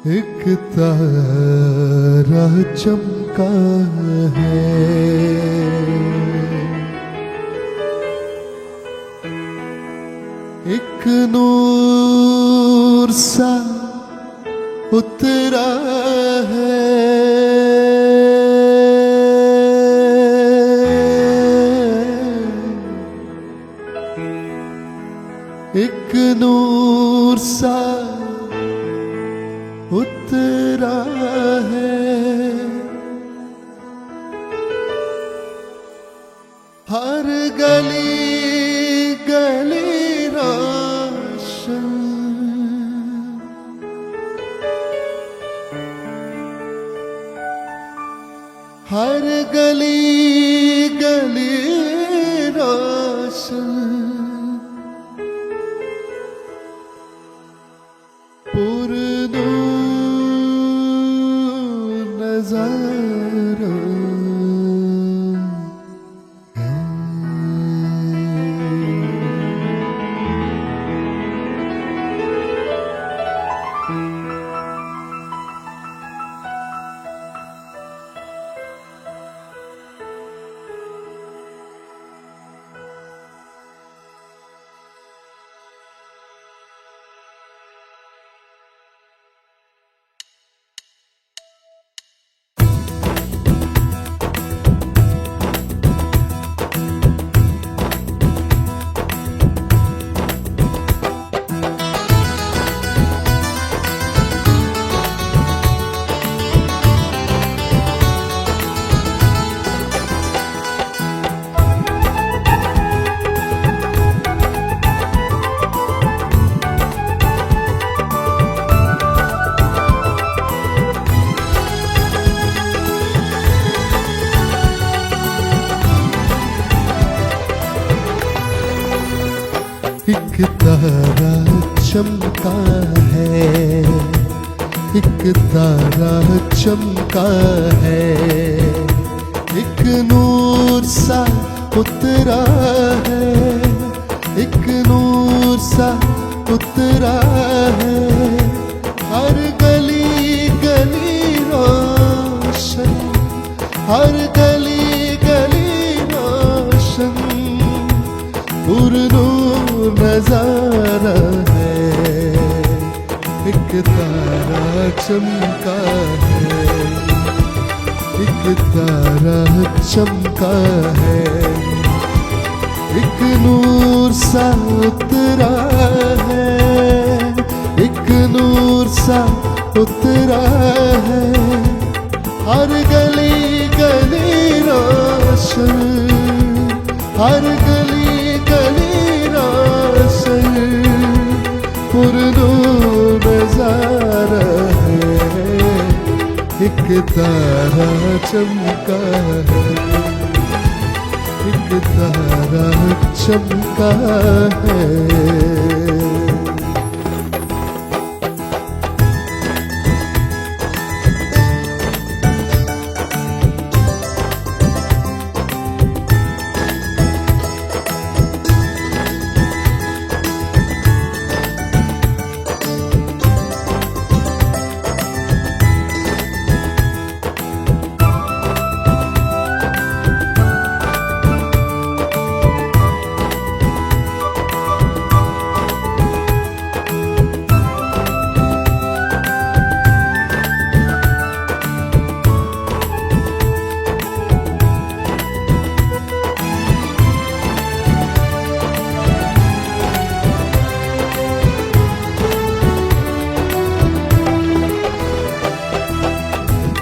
एक तारा चमका है, एक नूर सा उतरा है, एक नूर सा उतरा है। हर गली गली रोशन, हर गली गली रोशन, पुरनूर नज़ारा है। एक तारा चमका है, एक तारा चमका है, एक नूर सा उतरा है, एक नूर सा उतरा है। हर गली गली रोशन, हर गली गली रोशन, पुरनूर नज़ारा है। एक तारा चमका है, एक तारा चमका है, एक नूर सा उतरा है, एक नूर सा उतरा है। हर गली गली रोशन, हर गली गली रोशन, पुरनूर नज़ारा है। एक तारा चमका है, एक तारा चमका है।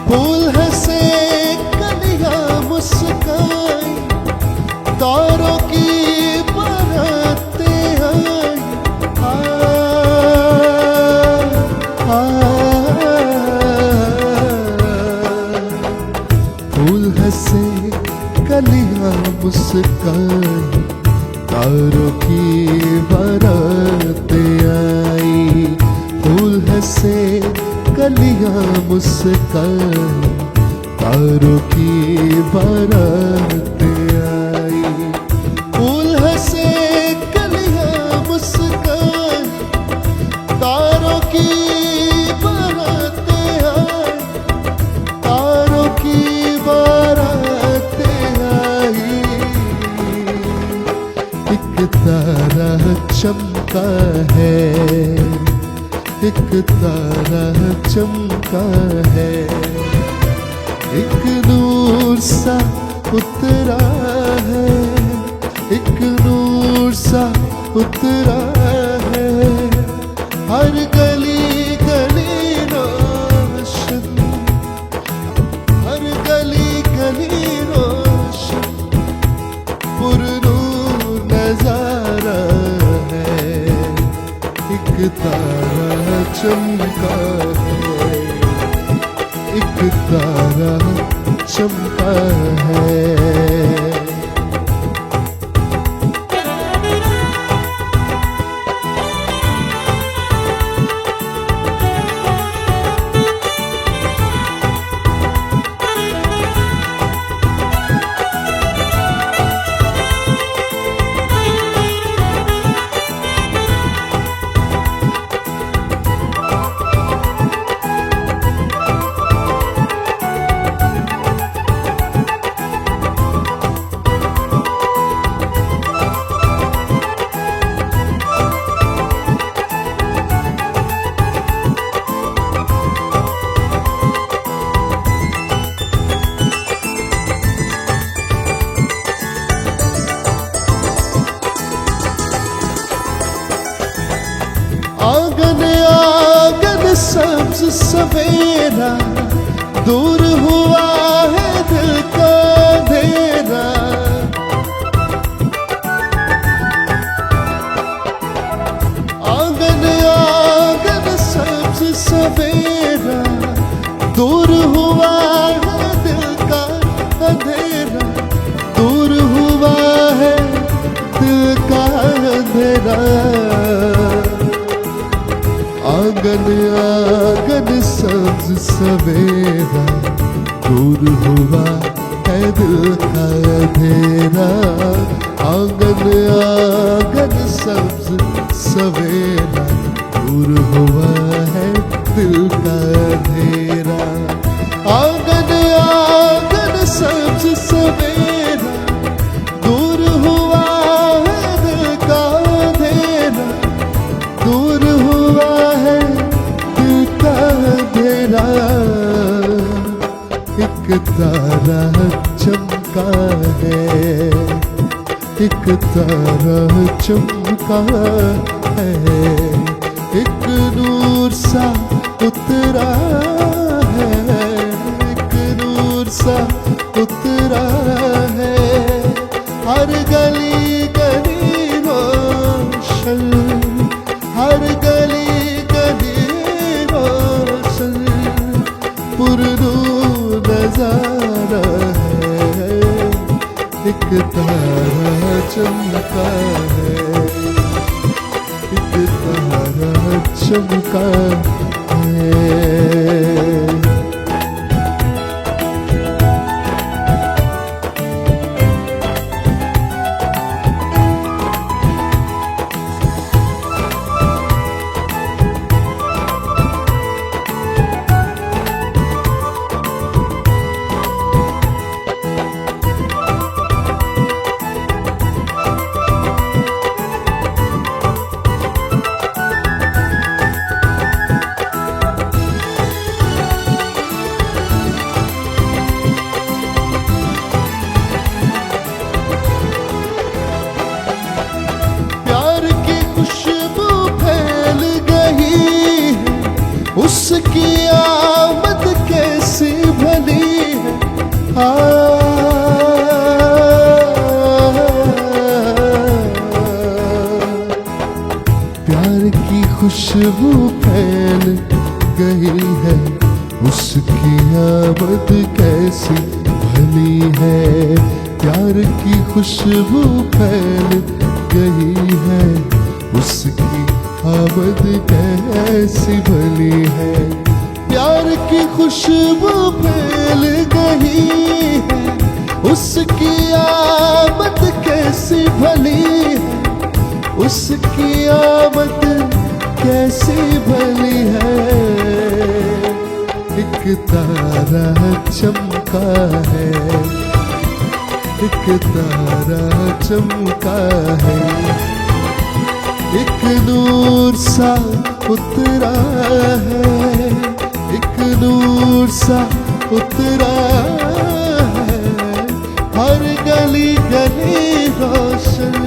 फूल हंसे कलियां मुस्काई, तारों की बारातें आई। फूल हंसे कलियां मुस्काई, तारों की बारातें आई। फूल हंसे कलियां मुस्काई, तारों की बारातें आई। फूल हंसे कलियां मुस्काई, तारों की बारात चमका है, एक तारा चमका है, एक नूर सा उतरा है, एक नूर सा उतरा है, हर गली गली रोशन, हर गली गली रोशन, पुरनूर नजारा है, एक तारा चमका है, एक तारा चमका है। आंगन आंगन सब्ज सवेरा, दूर हुआ है दिल का अंधेरा। आंगन आंगन सब्ज सवेरा, दूर हुआ है दिल का अंधेरा, दूर हुआ है दिल का अंधेरा। आंगन आंगन सब्ज सवेरा, दूर हुआ है दिल का अंधेरा। आंगन आंगन सब्ज सवेरा, दूर हुआ है दिल का अंधेरा। आंगन आंगन सब्ज सवेरा, दूर हुआ है दिल का अंधेरा, दूर हुआ है दिल का अंधेरा। एक तारा चमका है, एक तारा चमका है, एक नूर सा उतरा है, एक नूर सा उतरा है, हर गली गली रोशन, हर गली गली रोशन, पुरनूर नजारा है, एक तारा चमका है, एक तारा चमका है। उसकी आमद कैसी भली है, प्यार की खुशबू फैल गई है, उसकी आमद कैसी भली है। प्यार की खुशबू फैल गई है, उसकी आमद कैसी भली है। प्यार की खुशबू फैल गई है, उसकी आमद कैसी भली है, उसकी आमद कैसी भली है। एक तारा चमका है, एक तारा चमका है, एक नूर सा उतरा है, एक नूर सा उतरा है, हर गली गली रोशन,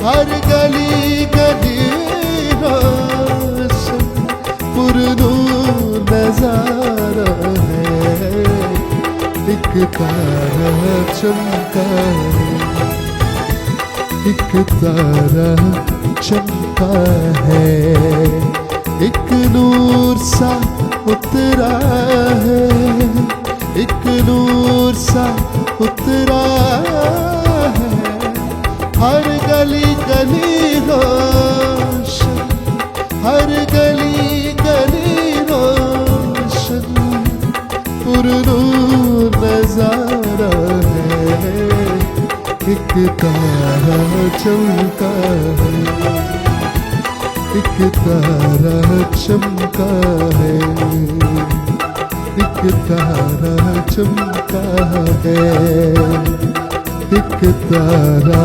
हर गली गली रोशन, पुरनूर नजारा है, एक तारा चमका है, एक तारा चमका है, एक नूर सा उतरा है, एक नूर सा उतरा है, हर गली गली रोशन, हर गली गली रोशन, पुरनूर नजारा है, एक तारा चमका है, एक तारा चमका है, एक तारा चमका है, एक तारा